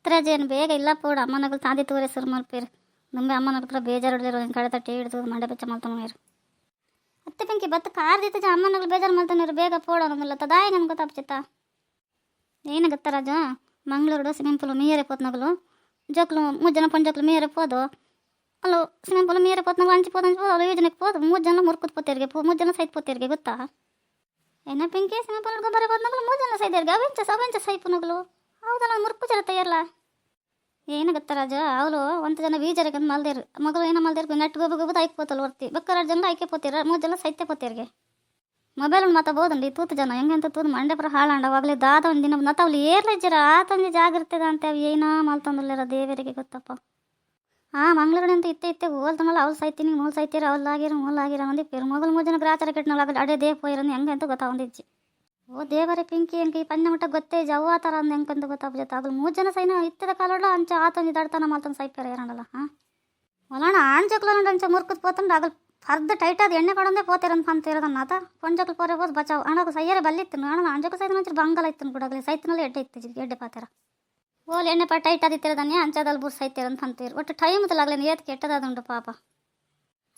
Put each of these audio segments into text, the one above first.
ಹತ್ರಜೇನು ಬೇಗ ಇಲ್ಲ ಪೋಡು ಅಮ್ಮನಗಳು ತಾಂದಿ ತೂರೆ ಸುರು ಮಲ್ಪೇರು ನುಂಬೆ ಅಮ್ಮನಗಳ ಹತ್ರ ಬೇಜಾರು ಕಳೆ ತಟ್ಟೆ ಹಿಡಿದು ಮಂಡೆ ಬೆಚ್ಚ ಮಲ್ತನೀರು ಅತ್ತೆ ಬೆಂಕಿ ಬತ್ತು ಕಾರ್ ದಿತ್ತ ಅಮ್ಮನಗಳು ಬೇಜಾರು ಮಲ್ತನೀರು ಬೇಗ ಪೋಡು ಅನ್ನೋದಿಲ್ಲ ತದಾಯಿ ನನ್ಗೆ ಗೊತ್ತಾಗ್ಚಿತ್ತ ಏನು ಗೊತ್ತಾ ರಾಜ ಮಂಗಳೂರು ಸ್ವಿಮ್ಮಿಂಗ್ ಪೂಲ್ ಮೀಯರೆ ಪೋತ್ನಗಳು ಜೋಕ್ಲು 3 ಜನ ಪಂಜೋಕ್ಲು ಮೀಯರೆ ಪೋದು ಅಲ್ಲೋ ಸ್ವಿಮ್ಮಿಂಗ್ ಪೂಲ್ ಮೀಯರೆ ಪೋತ್ನಗಳು ಹಂಚಿಪೋದು ಅಲ್ಲ 7 ಜನಕ್ಕೆ ಪೋದು 3 ಜನ ಮುರ್ಕುತ್ ಪೋತಿರ್ಗೆ 3 ಜನ ಸೈತ್ ಪೋತಿರ್ಗೆ ಗೊತ್ತಾ ಏನ ಬೆಂಕಿ ಸ್ವಿಮ್ಮಿಂಗ್ ಪೂಲ್ ಗೊಬ್ಬರ ಪೋತ್ನಗಳು 3 ಜನ ಸೈದಿರ್ಗೆ ಅವೆಂಚ ಸೈಪುನಗಳು ಹೌದಲ್ಲ ಮುರ್ಕು ಜರ ತಯ್ಯಲ್ಲ ಏನು ಗೊತ್ತಾ ರಾಜ ಅವಳು 1 ಜನ ಬೀಜರಿಗೆ ಮಲ್ದೇರು ಮಗಳು ಏನೋ ಮಲ್ದೇರು ನೆಟ್ ಗೊಬ್ಬ ಐಕ್ಪೋತಲ್ಲ ವರ್ತಿ ಬಕ್ಕ 2 ಜನ ಐಕೆ ಪೋತಿರ 3 ಜನ ಸೈತೆ ಪೋತಿರ್ಗೆ ಮೊಬೈಲ್ ಮಾತಾಬೋದಂడి ತೂತು ಜನ ಹೆಂಗಂತ ತೂತು ಮಂಡೆ ಪರ ಹಾಳಾಂಡವಾಗಲಿ ದಾದ ಒಂದು ದಿನ ನತ್ತವಳು ಏರ್ಲಿಜ್ಜಿರ ಆತಂದು ಜಾಗ್ರತೆ ಅಂತ ಅವು ಏನೋ ಮಲ್ತಂದಿಲ್ಲರ ದೇವರಿಗೆ ಗೊತ್ತಪ್ಪ ಮಂಗಳೂರು ಅಂತ ಇತ್ತೆ ಹೋಲ್ತನಲ್ಲ ಅವ್ಳು ಸೈತೀನಿ ಮೂಲ ಸೈತೀರ ಮೂಲಾಗಿರ ಒಂದಿಪ್ಪೇರು ಮೊಗಲು 3 ಜನ ಗ್ರಾಚಾರ ಕೆಟ್ಟನಲ್ಲ ಅಡೆ ದೇ ಪೋಯಿರಂದು ಹೆಂಗೆ ಅಂತ ಗೊತ್ತಾವಂದಿಜ್ಜಿ ಓ ದೇವರೇ ಪಿಂಕಿ ಹೆಂಗೆ ಈ ಪನ್ನ ಮುಟ್ಟ ಗೊತ್ತೇ ಜವ್ವ ಥರ ಅಂದು ಹೆಂಗಂತ ಗೊತ್ತಾಗ್ಜತ್ತ ಆಗಲು 3 ಜನ ಸೈನ ಇತ್ತದ ಕಾಲೋಡ ಅಂಚ ಆತಂದು ಇದಾಡ್ತಾನ ಮಲ್ತಂದು ಸೈಪೇರ ಏರಲ್ಲ ಒಲಣ ಆಂಚಕ್ಲೋಣ ಅಂಚ ಮುರ್ಕುತ್ ಪೋತಂಡು ಆಗಲ್ ಅರ್ಧ ಟೈಟ್ ಅದು ಎಣ್ಣೆ ಪಡಂದೇ ಪೋತಿರಂತ ಅಂತಿರೋದನ್ನಾತ ಪೊಂಜಕ್ಲು ಪೋರೆ ಹೋದ್ ಬಚಾವ್ ಅಣ್ಣకు ಸಯ್ಯರೆ ಬಲ್ಲಿತ್ತು ಅಣ್ಣ ಅಂಜಕು ಸೈತ ಮಂಚಿ ಬಂಗಲ ಇತ್ತು ಕೂಡಾಗಲಿ ಸೈತಿನಲ್ಲಿ ಎಡ್ಡೆ ಪಾತಿರ ಓಲ್ ಎಣ್ಣೆ ಪಟ್ಟ ಟೈಟ್ ಅದಿತ್ತಿರೋದನ್ನೇ ಅಂಚದಲ್ಲಿ ಬೂರ್ ಸೈತಿರಂತ ಅಂತೀರು ಒಟ್ಟು ಟೈಮ್ ತಲಾಗ್ಲೇನು ಏತ್ ಕೆಟ್ಟದಾದುಂಡು ಪಾಪ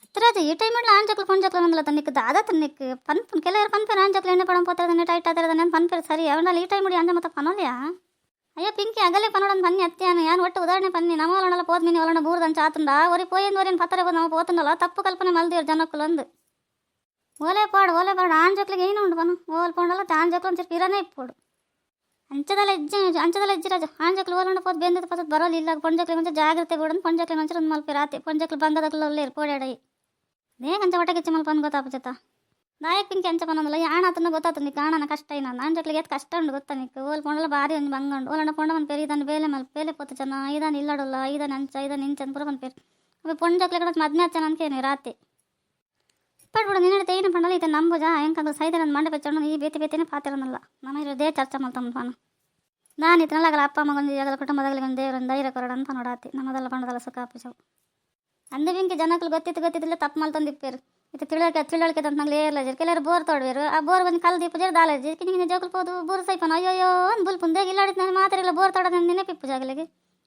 ಹತ್ತಿರದ ಈ ಟೈಮ್ ಇಡ್ಲ ಅಂಜಕ್ಲು ಪೊಂಜಕ್ಲು ಅಂದಲ್ಲ ತನ್ನಿಕ್ ದಾದ ತನ್ನಿಕ್ ಪನ್ಪನ್ ಕೆಲವರು ಪನ್ಪೇರು ಅಂಜಕ್ಲು ಎಣ್ಣೆ ಪಡಂ ಪೋತಿರೋದನ್ನೇ ಟೈಟ್ ಆದಿರೋದನ್ನೇ ಪನ್ಪೇರು ಸರಿ ಅವನಲ್ಲಿ ಈ ಟೈಮ್ ಇಡಿ ಅಂಜ ಮತ್ತೆ ಪನೋಲ್ಯಾ ಅಯ್ಯೋ ಪಿಂಕಿ ಅಗಲೇ ಪನೋಡನ್ ಪನ್ನಿ ಅತ್ಯಾನು ಯಾನು ಒಟ್ಟು ಉದಾಹರಣೆ ಪನ್ನಿ ನಮ್ಮ ಒಲನಲ್ಲ ಪೋದ್ ಮೀನಿ ಒಲನ ಬೂರ್ದಂಚ ಆತುಂಡ ಒರಿ ಪೋಯೇನು ಪತ್ತರ ಹೋದ್ ನಾವು ಪೋತುಂಡಲ್ಲ ತಪ್ಪು ಕಲ್ಪನೆ ಮಲ್ದಿವ್ರು ಜನಕ್ಕಲು ಅಂದು ಓಲೆ ಪಾಡು ಆಂಜಕ್ಲಿಗೆ ಏನು ಉಂಡು ಪನು ಓಲ್ ಪೋಂಡಲ್ಲ ಆಂಜಕ್ಲು ಒಂಚೂರು ಇರನೇ ಇಪ್ಪೋಡು ಅಂಚದಲ್ಲ ಎಜ್ಜಿ ರಾಜ ಆಂಜಕ್ಲು ಓಲಂಡ ಪೋದ್ ಬೆಂದದ ಪತ್ತದ ಬರೋಲ್ಲ ಇಲ್ಲ ಪೊಂಜಕ್ಲಿ ಮುಂಚೆ ಜಾಗ್ರತೆ ಬಿಡೋದು ಪೊಂಜಕ್ಲಿ ಮಂಚೂರು ಒಂದು ಮಲ್ಪಿ ರಾತಿ ಪೊಂಜಕ್ಲು ಬಂಗದಕ್ಲು ಒಳ್ಳೆ ಪೋಡಾಡೈ ಬೇಗ ಅಂಚ ಒಟ್ಟ ಕಿಚ್ಚಿ ಮಲ್ಪಂದು ಗೊತ್ತಾಪಚತ ನಾಯಕ್ ಪಿಂಕಿ ಅಂಚ ಪನ್ನೊಂದಲ್ಲ ಯಾಣ ಆತನ ಗೊತ್ತಾತು ನೀ ಕಾಣನ ಕಷ್ಟ ಇಲ್ಲ ಆಂಜಕ್ಲಿಗೆ ಎತ್ ಕಷ್ಟ ಉಂಡು ಗೊತ್ತಾ ನೀಕು ಓಲ್ ಪೊಂಡಲ್ಲ ಭಾರಿ ಒಂದು ಬಂಗಂಡು ಓಲಂಡ ಪೊಂಡ ಒಂದು ಪೇರು ಇದನ್ನು ಬೇಲೆ ಪೋತು ಜನ ಇದನ್ನು ಇಲ್ಲಡಲ್ಲ ಇದನ್ನು ಅಂಚ ಇದನ್ನು ಇಂಚಂದು ಪುರ ಒಂದು ಪೇರು ಅವು ಪೊಂಜಕ್ಲಿ ಕಡೆ ಮದ್ನೆ ಹಚ್ಚನ ಅನ್ಕೇನಿ ರಾತಿ ಪಡ್ಬಿಡು ನಿನ್ನ ತೇನ ಪಂಡಲ್ಲ ಇದು ನಂಬುಜ ಹೆಂಗೆ ಸೈದ ನನ್ನ ಮಂಡೆ ಬೆಚ್ಚಂಡು ಈ ಬೇತಿನೇ ಪಾತಿರನಲ್ಲ ನಮ್ಮ ಇರೋದೇ ಚರ್ಚೆ ಮಾಡ್ತಾನೆ ಪಾನು ನಾನು ಇತನಲ್ಲಾಗಲ್ಲ ಅಪ್ಪ ಮಗೊಂದು ಆಗಲ್ಲ ಕುಟುಂಬದಲ್ಲಿ ಒಂದು ದೇವರೊಂದು ಧೈರ್ಯ ಕೊರಡ ಅಂತ ನೋಡಾತಿ ನಮ್ಮದೆಲ್ಲ ಪಂಡದಲ್ಲ ಸುಖ ಅಪ್ಪಸವು ಅಂದ ಬಿಂಕಿ ಜನಕ್ಕಳು ಗೊತ್ತಿದ್ದಿಲ್ಲ ತಪ್ಪು ಮಲ್ತಂದಿಪ್ಪೇರು ಇದು ತಿಳುವಳಿಕೆ ಅಂತ ನಂಗೆ ಏರ್ಲಜರ್ ಕೆಲವರು ಬೋರ್ ತೋಡ್ವೇರು ಆ ಬೋರ್ ಬಂದು ಕಲ್ ದೀಪ ಜರ ದಾಲಜಿ ಕಿಂಗೆ ಜೋಕಲ್ ಪೋದು ಬೋರ್ ಸೈಪನ ಅಯ್ಯೋ ಒಂದು ಬುಲ್ ಪುಂದೇಗಿ ಇಲ್ಲಾಡಿದ್ ನಾನು ಮಾತಾಡಿಲ್ಲ ಬೋರ್ ತೋಡೋದು ನೆನಪಿಪ್ಪು ಜಾಗಲಿಗೆ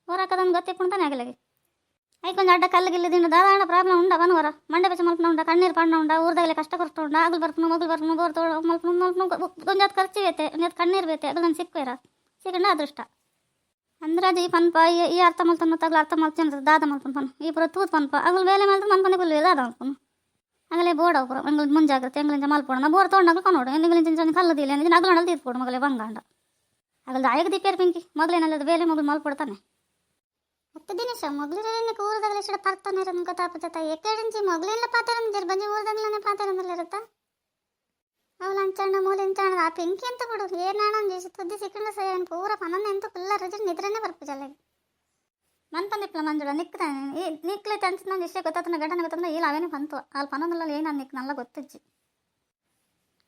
ಹೊರಕದೊಂದು ಗೊತ್ತಿಪ್ಪುಂತಾನೆ ಆಗಲಿಗೆ ಐಕೊಂದು ಅಡ್ಡ ಕಲ್ಲಿಗಿಲ್ಲದಿಂದ ದಾದಾಣ ಪ್ರಾಬ್ಲಮ್ ಉಂಡ ಬನ್ವರ ಮಂಡೆ ಬೆಚ್ಚ ಮಲ್ಪನ ಉಂಡ ಕಣ್ಣೀರು ಪಣ್ಣ ಉಂಡ ಊರ್ದಾಗಲೇ ಕಷ್ಟ ಕೊಟ್ಟು ಉಂಡ ಆಗಲು ಬರ್ಪನು ಮಗಲು ಬರ್ಪನು ಬೋರ್ ತೋಡ ಮಲ್ಪನು ಒಂಜಾತ್ ಖರ್ಚು ಬೇತೆ ಒಂಜಾತ್ ಕಣ್ಣೀರು ಬೇತೆ ಅದು ನಾನು ಸಿಕ್ವೇರ ಸಿಕ್ಕಂಡ ಅದೃಷ್ಟ ಅಂದ್ರೆ ಅದು ಈ ಪನ್ಪ ಈ ಅರ್ಥ ಮಲ್ತನ ತಗಲ ಅರ್ಥ ಮಲ್ತನ ದಾದ ಮಲ್ಪನ ಪನ್ ಈ ಪುರ ತೂತ್ ಪನ್ಪ ಆಗಲು ಬೇಲೆ ಮಲ್ತು ಮನ್ಪನೆ ಗುಲ್ಲು ದಾದ ಮಲ್ಪನು ಆಗಲೇ ಬೋರ್ಡ್ ಪುರ ಎಂಗ್ಳು ಮುಂಜಾಗ್ರತೆ ಎಂಗ್ಳಿಂದ ಮಲ್ಪೋಣ ಬೋರ್ ತೊಗೊಂಡಾಗಲು ಕನ್ನೋಡು ಎಂಗ್ಳಿಂದ ಕಲ್ಲದಿಲ್ಲ ಅಂದ್ರೆ ನಗಲೊಂಡಲ್ಲಿ ತೀರ್ಪೋಡು ಮಗಲೇ ಬಂಗಾಂಡ ಆಗಲ್ದು ಆಯಗ ದೀಪೇರು ಪಿಂಕಿ ಮೊದಲೇನಲ್ಲದ ಬೇಲೆ ಮಗಳು ಮಲ್ಪಡ್ತಾನೆ 10 ದಿನಶ ಮೊಗ್ಲಿರಲಿಕ್ಕೆ ಊರದಾಗಲ ಇಷ್ಟ ಪರ್ತಾನೆ ಇರೋದು ಗೊತ್ತಾಪತ್ತ ಎಕಡೆಂಚಿ ಮೊಗ್ಲಿಲ್ಲ ಪಾತಾರ ಬಂಜಿ ಊರದಾಗಲೇ ಪಾತಾರಲ್ಲ ಇರುತ್ತಾ ಅವಳು ಅಂಚಣ್ಣ ಮೂಲೆ ಅಂಚಣ್ಣ ಆ ಪಿಂಕಿ ಅಂತ ಬಿಡು ಏನಾಣ ತುದ್ದಿ ಸಿಕ್ಕಂಡ ಸಹ ಪೂರ ಪನೊಂದು ಎಂತ ಫುಲ್ಲ ರಜೆ ನಿದ್ರನೇ ಬರ್ಪು ಜಲ್ಲಾಗಿ ಮನ್ಪಂದಿಪ್ಲ ಮಂಜುಳ ನಿಕ್ತಾನೆ ನಿಕ್ಲೈತೆ ಅನ್ಸಿದ್ ನಂಗೆ ಇಷ್ಟೇ ಗೊತ್ತಾತನ ಘಟನೆ ಗೊತ್ತಂದ್ರೆ ಇಲ್ಲ ಅವೇನೇ ಬಂತು ಅಲ್ಲಿ ಪನೊಂದಲ್ಲ ಏನು ನಿಕ್ ನಲ್ಲ ಗೊತ್ತಿಜ್ಜಿ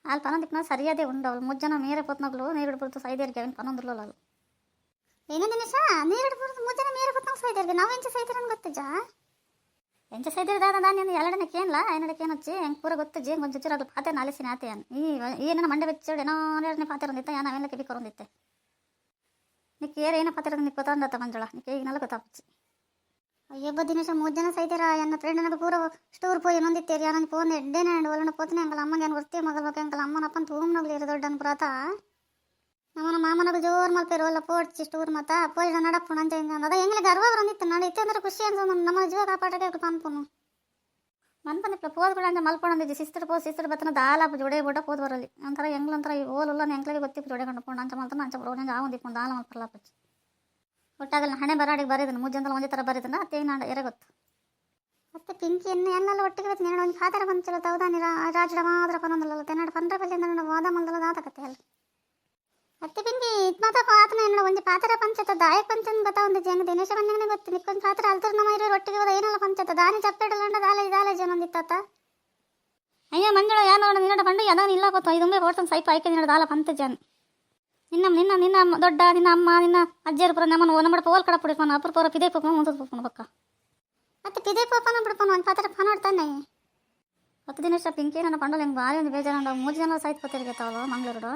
ಅಲ್ಲಿ ಪನೊಂದಿಪ್ನ ಸರಿಯಾದೇ ಉಂಡು ಅವಳು 3 ಜನ ಮೇರೆ ಪೋತ್ನಗಳು ನೀರು ಬಿಡ್ತು ಸೈದೇರಿಗೆ ಅವನು ಪನೊಂದಿಲ್ಲ ಅವಳು ಏನೇ ದಿನೇಶ ನೀರು ಬಿಡ್ತು 3 ಜನ ಮೇರೆ ಪೋತ್ನಾಗ ಸೈದೇರಿಗೆ ನಾವು ಎಂಚ ಸೈದಿರನ್ ಗೊತ್ತಿಜ್ಜ ಎಂಚ ಸೈದಿರ ದಾದ ದಾನಿ ಎರಡನಕ್ಕೆ ಏನಿಲ್ಲ ಏನಡಕ್ಕೆ ಏನೊಚ್ಚಿ ಹೆಂಗೆ ಪೂರ ಗೊತ್ತಿಜ್ಜಿ ಹೆಂಗೆ ಒಂದು ಚುಚ್ಚುರಾಗಲು ಪಾತೆ ನಾಲಿಸಿನ ಆತೆ ಏನೇನೋ ಮಂಡೆ ಬೆಚ್ಚಡು ಏನೋ ಎರಡನೇ ಪಾತೆ ರಂದಿತ್ತ ಏನೋ ಅವೆಲ್ಲ ಕಿಬಿ ಕೊರಂದಿತ್ತೆ ನಿಕ್ಕೆ ಏನ ಪಾತ್ರ ನಿಕ್ಕೆ ಗೊತ್ತಂದತ್ತ ಮಂಜುಳ ನಿಕ್ಕೆ ಈಗ ನಲ್ಲ ಗೊತ್ತಾಪಚ್ಚಿ ಅಯ್ಯೋ ದಿನೇಶ 3 ಜನ ಸೈತೀರ ಎನ್ನ ಫ್ರೆಂಡ್ ನನಗೆ ಪೂರ ಸ್ಟೋರ್ ಪೋಯಿ ಇನ್ನೊಂದಿತ್ತೇರಿ ನಾನು ಫೋನ್ ಎಡ್ಡೇನೆ ಒಲನ ಪೋತನೆ ಅಂಕಲ್ ಅಮ್ಮಗೆ ಏನು ಗೊತ್ತೇ ಮಗಲ್ ಬಗ್ಗೆ ಅಂಕಲ್ ಅಮ್ಮನಪ್ಪನ ತೂಮ್ನಗ್ಲಿ ಇರೋ ದೊಡ್ಡನ ಪುರಾತ ನಮ್ಮನ ಮಾಮನಗ ಜೋರು ಮಲ್ಪೇರು ಎಲ್ಲ ಪೋಡ್ಚಿ ಸ್ಟೋರ್ ಮತ್ತ ಪೋಯ್ ನಡಪ್ಪು ನಂಜ ಅದ ಹೆಂಗೆ ಗರ್ವ ಬಂದಿತ್ತು ನಾನು ಇತ್ತೆ ಅಂದ್ರೆ ಖುಷಿ ಅಂತ ನಮ್ಮ ಜೀವ ಕಾಪಾಡಕ್ಕೆ ಪನ್ಪುನು ಮನ್ಪನಿಪ್ಲ ಪೋದ್ ಬಿಡ ಅಂದ್ರೆ ಮಲ್ಪೊಂದಿದ್ದಿ ಸಿಸ್ಟರ್ ಬತ್ತನ ದಾಲಾಪ ಜೋಡೆ ಬೋಟ ಪೋದ್ ಬರಲಿ ಒಂಥರ ಹೆಂಗ್ಲಂತರ ಈ ಓಲುಲ್ಲ ಎಂಕ್ಲಿಗೆ ಗೊತ್ತಿಪ್ಪು ಜೋಡೆ ಕಂಡು ಅಂಚ ಮಲ್ತಾನ ಅಂಚ ಬರೋ ಆ ಒಂದಿಪ್ಕೊಂಡು ದಾಲ ಮಲ್ಪರ್ಲಾಪಚ್ಚಿ ಒಟ್ಟಾಗಲ್ಲ ಹಣೆ ಬರಾಡಿಗೆ ಬರೀದನು 3 ಜನದಲ್ಲಿ ಒಂದೇ ಥರ ಬರೀದನ ಅತ್ತೆ ನಾನು ಎರೆ ಗೊತ್ತು ಮತ್ತೆ ಪಿಂಕಿ ಎನ್ನೆಲ್ಲ ಒಟ್ಟಿಗೆ ಬರ್ತೀನಿ ಎರಡು ಒಂದು ಪಾತ್ರ ಬಂಚಲ್ಲ ತೌದ ರಾಜಡ ಮಾತ್ರ ಪನ್ನೊಂದಲ್ಲ ತೆನ್ನಡ ಪಂದ್ರ ಬಲ್ಲಿಂದ ನನ್ನ ವಾದ ಮಲ್ದಲ್ಲ ದಾತಕತ್ತೆ ಅಲ್ಲ ಮತ್ತೆ ಪಿಂಕಿ ಮಾತ್ರ ಪಾತನ ಎನ್ನಡ ಒಂದು ಪಾತ್ರ ಪಂಚತ ದಾಯಕ ಪಂಚನ್ ಗೊತ್ತಾ ಒಂದು ಜಂಗ ದಿನೇಶ ಬಂದಂಗನೆ ಗೊತ್ತು ನಿಕ್ಕೊಂದು ಪಾತ್ರ ಅಲ್ತರ್ ನಮ್ಮ ಇರೋ ಒಟ್ಟಿಗೆ ಹೋದ ಏನೆಲ್ಲ ಪಂಚತ ದಾನಿ ಚಪ್ಪೆಡಲ್ಲಂಡ ದಾಲ ಜನೊಂದಿತ್ತ ಅಯ್ಯ ಮಂಜುಳ ಯಾರು ನಿನ್ನಡ ಪಂಡು ಅದಾನ ಇಲ್ಲ ಗೊತ್ತು ಇದುಂಬೆ ಹೊಡ್ತಾನೆ ಸೈಪ್ ಆಯ್ಕೆ ನಿನ್ನಡ ದಾಲ ಪಂತ ಜನ ನಿನ್ನ ದೊಡ್ಡ ನಿನ್ನ ಅಮ್ಮ ನಿನ್ನ ಅಜ್ಜಿಯರು ಪುರ ನಮ್ಮನ್ನು ನಮ್ಮ ಪೋಲ್ ಕಡ ಪುಡಿಪೋನು ಅಪ್ಪರ ಪೂರ ಪಿದೇ ಪೋಪ ಮುಂದೆ ಪೋಪನು ಪಕ್ಕ ಮತ್ತೆ ಪಿದೇ ಪೋಪನ ಬಿಡ್ಪೋನು ಒಂದು ಪಾತ್ರ ಫನ್ ಹೊಡ್ತಾನೆ 10 ದಿನ ಪಿಂಕಿ ನನ್ನ ಪಂಡಲ್ ಹೆಂಗೆ ಭಾರಿ ಒಂದು ಬೇಜಾರು 3 ಜನ ಸೈತ್ ಪತ್ತಿರ್ಗತ್ತವಲ್ಲ ಮಂಗಳೂರು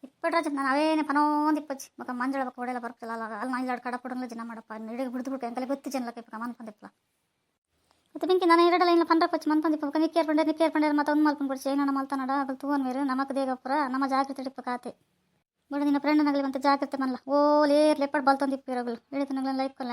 ಇಪ್ಪಟ್ರಾಜ ನಾನು ಅವೇನೇ ಪನೋಂದು ಇಪ್ಪಚ್ಚಿ ಮಕ್ಕ ಮಂಜಳ ಬಕ್ಕ ಹೊಡೆಲ್ಲ ಬರ್ತಲ್ಲ ಅಲ್ಲಿ ನಾ ಇಲ್ಲಾಡು ಕಡ ಕೊಡಲ್ಲ ಜನ ಮಾಡಪ್ಪ ಇಡೀ ಬಿಡ್ದು ಬಿಡ್ಕ ಎಂಕಲೆ ಗೊತ್ತಿ ಜನಲಕ್ಕೆ ಇಪ್ಪ ಮನ್ಪಂದಿಪ್ಪಲ ಮತ್ತೆ ಬೆಂಕಿ ನಾನು ಎರಡಲ್ಲ ಇಲ್ಲ ಪಂಡ್ರ ಪಚ್ಚಿ ಮನ್ಪಂದಿಪ್ಪ ನಿಕ್ಕೇರ್ ಪಂಡೆ ಮತ್ತೆ ಒಂದು ಮಲ್ಪನ್ ಕೊಡ್ಸಿ ಏನೋ ಮಲ್ತಾನಡ ಅದು ತೂವನ್ ಮೇರೆ ನಮಕ್ ದೇಗಪ್ಪರ ನಮ್ಮ ಜಾಗ್ರತೆ ಇಡಪ್ಪ ಕಾತೆ ಬಿಡು ನಿನ್ನ ಫ್ರೆಂಡ್ನಾಗಲಿ ಮತ್ತೆ ಜಾಗ್ರತೆ ಮನಲ್ಲ ಓ ಲೇರ್ ಲೆಪ್ಪಡ್ ಬಲ್ತಂದಿಪ್ಪಿರಗಳು ಹೇಳಿದ ಲೈಕ್ ಕೊಲ್ಲ